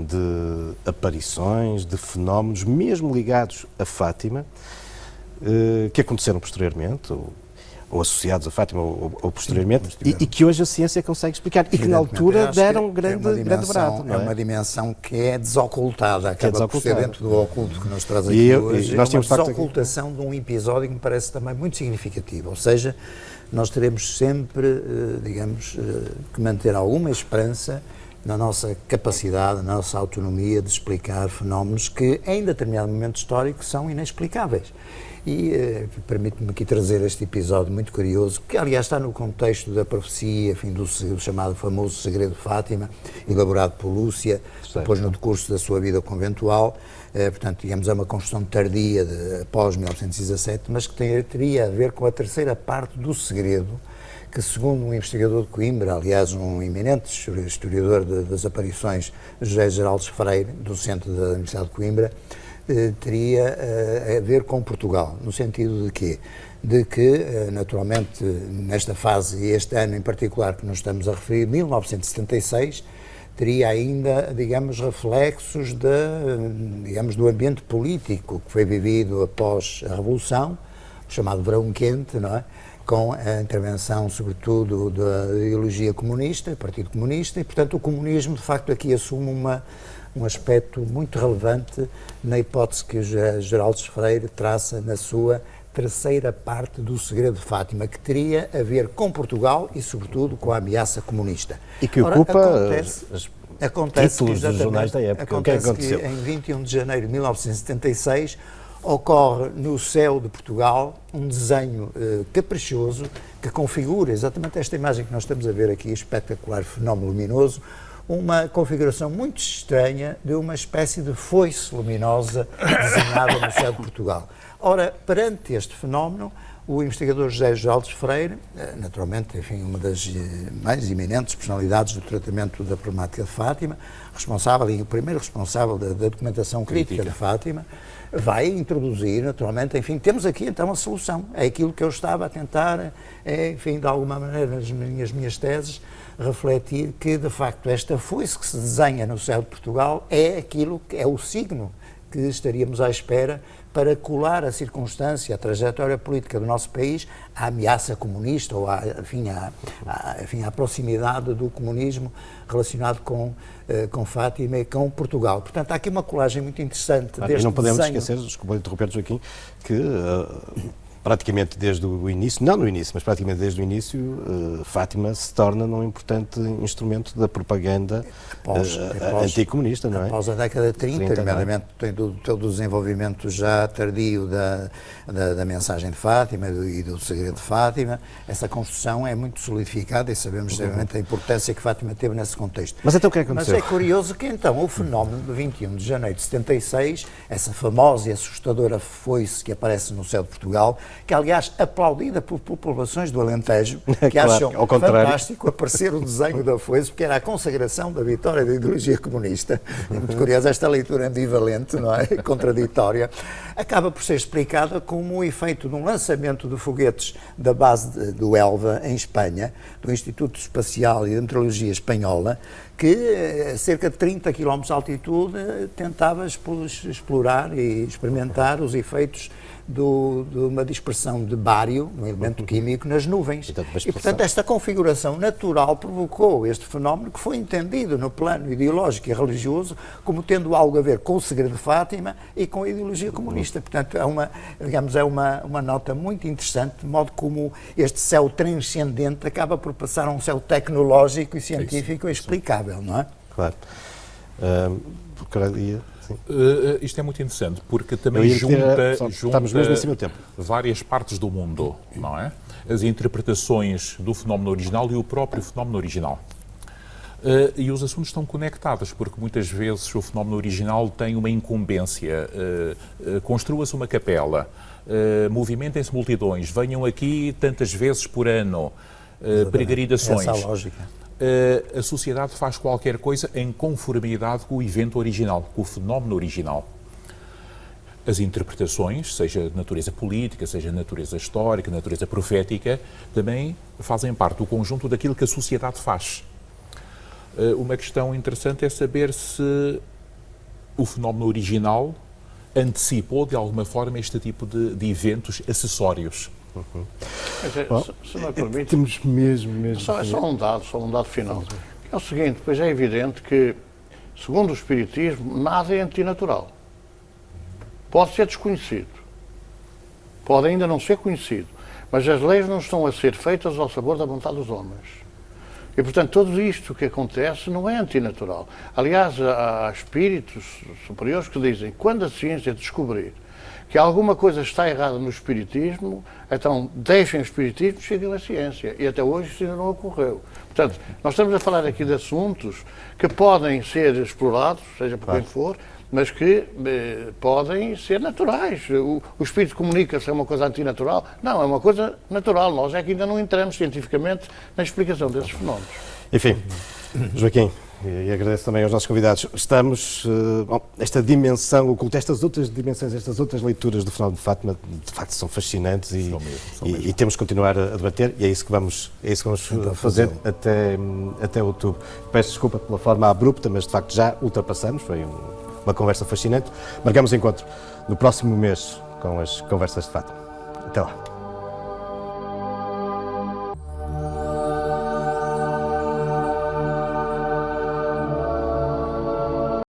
de aparições, de fenómenos, mesmo ligados a Fátima, que aconteceram posteriormente, ou associados a Fátima, ou posteriormente, e que hoje a ciência consegue explicar, e que na altura deram grande brado. É uma dimensão que é desocultada, acaba por ser dentro do oculto que nos traz aqui hoje. Nós temos uma desocultação de um episódio que me parece também muito significativo, ou seja, nós teremos sempre, digamos, que manter alguma esperança na nossa capacidade, na nossa autonomia de explicar fenómenos que, em determinado momento histórico, são inexplicáveis. E permite-me aqui trazer este episódio muito curioso, que aliás está no contexto da profecia, enfim, do chamado famoso segredo de Fátima, elaborado por Lúcia, depois no decurso da sua vida conventual. Portanto, digamos, é uma construção tardia, após 1917, mas que teria a ver com a terceira parte do segredo, que segundo um investigador de Coimbra, aliás um eminente historiador das aparições, José Geraldes Freire, docente da Universidade de Coimbra, teria a ver com Portugal, no sentido de quê? De que, naturalmente, nesta fase, e este ano em particular que nos estamos a referir, 1976, teria ainda, digamos, reflexos digamos, do ambiente político que foi vivido após a Revolução, o chamado Verão Quente, não é? Com a intervenção, sobretudo, da ideologia comunista, do Partido Comunista, e, portanto, o comunismo, de facto, aqui assume um aspecto muito relevante na hipótese que o Geraldes Freire traça na sua terceira parte do segredo de Fátima, que teria a ver com Portugal e, sobretudo, com a ameaça comunista. E que ocupa acontece títulos dos jornais da época. Acontece que em 21 de janeiro de 1976 ocorre no céu de Portugal um desenho caprichoso que configura exatamente esta imagem que nós estamos a ver aqui, espetacular fenómeno luminoso, uma configuração muito estranha de uma espécie de foice luminosa desenhada no céu de Portugal. Ora, perante este fenómeno, o investigador José Alves Freire, naturalmente, enfim, uma das mais eminentes personalidades do tratamento da problemática de Fátima, responsável e o primeiro responsável da documentação crítica de Fátima, vai introduzir, naturalmente, enfim, temos aqui então a solução. É aquilo que eu estava a tentar, enfim, de alguma maneira, nas minhas teses, refletir que, de facto, esta foice que se desenha no céu de Portugal é aquilo que é o signo que estaríamos à espera para colar a circunstância, a trajetória política do nosso país à ameaça comunista ou à proximidade do comunismo relacionado com Fátima e com Portugal. Portanto, há aqui uma colagem muito interessante deste e não podemos desenho. esquecer, desculpa interromper, Joaquim, que praticamente desde o início, não no início, mas praticamente desde o início, Fátima se torna um importante instrumento da propaganda anticomunista, não é? Após a década de 30, nomeadamente todo o desenvolvimento já tardio da mensagem de Fátima e do segredo de Fátima, essa construção é muito solidificada e sabemos exatamente a importância que Fátima teve nesse contexto. Mas então o que é que aconteceu? Mas é curioso que então o fenómeno de 21 de janeiro de 76, essa famosa e assustadora foice que aparece no céu de Portugal, que aliás aplaudida por populações do Alentejo, que claro, acham fantástico aparecer o desenho da foice, porque era a consagração da vitória da ideologia comunista. É muito curiosa esta leitura ambivalente, não é? Contraditória. Acaba por ser explicada como o efeito de um lançamento de foguetes da base do Elva, em Espanha, do Instituto Espacial e de Meteorologia Espanhola, que a cerca de 30 km de altitude tentava explorar e experimentar os efeitos de uma dispersão de bário, um elemento químico, nas nuvens. E, portanto, esta configuração natural provocou este fenómeno que foi entendido no plano ideológico e religioso como tendo algo a ver com o segredo de Fátima e com a ideologia comunista. Portanto, é uma nota muito interessante, de modo como este céu transcendente acaba por passar a um céu tecnológico e científico explicável, não é? Claro. Isto é muito interessante, porque também junta várias partes do mundo, não é? As interpretações do fenómeno original e o próprio fenómeno original. E os assuntos estão conectados, porque muitas vezes o fenómeno original tem uma incumbência. Construa-se uma capela, movimentem-se multidões, venham aqui tantas vezes por ano, peregrinações. Essa é a lógica. A sociedade faz qualquer coisa em conformidade com o evento original, com o fenómeno original. As interpretações, seja de natureza política, seja de natureza histórica, de natureza profética, também fazem parte do conjunto daquilo que a sociedade faz. Uma questão interessante é saber se o fenómeno original antecipou, de alguma forma, este tipo de eventos acessórios. Se não me permite, temos mesmo. Só um dado final. É o seguinte, pois é evidente que, segundo o Espiritismo, nada é antinatural. Pode ser desconhecido, pode ainda não ser conhecido, mas as leis não estão a ser feitas ao sabor da vontade dos homens. E, portanto, tudo isto que acontece não é antinatural. Aliás, há espíritos superiores que dizem que quando a ciência descobrir que alguma coisa está errada no Espiritismo, então deixem o Espiritismo e cheguem à ciência. E até hoje isso ainda não ocorreu. Portanto, nós estamos a falar aqui de assuntos que podem ser explorados, seja por quem for, mas que podem ser naturais. O Espírito comunica-se, é uma coisa antinatural? Não, é uma coisa natural. Nós é que ainda não entramos cientificamente na explicação desses fenómenos. Enfim, Joaquim, e agradeço também aos nossos convidados. Estamos, esta dimensão oculta, estas outras dimensões, estas outras leituras do fenómeno de Fátima, de facto são fascinantes e temos que continuar a debater e é isso que vamos fazer até outubro. Peço desculpa pela forma abrupta, mas de facto já ultrapassamos, foi uma conversa fascinante. Marcamos encontro no próximo mês com as conversas de Fátima. Até lá.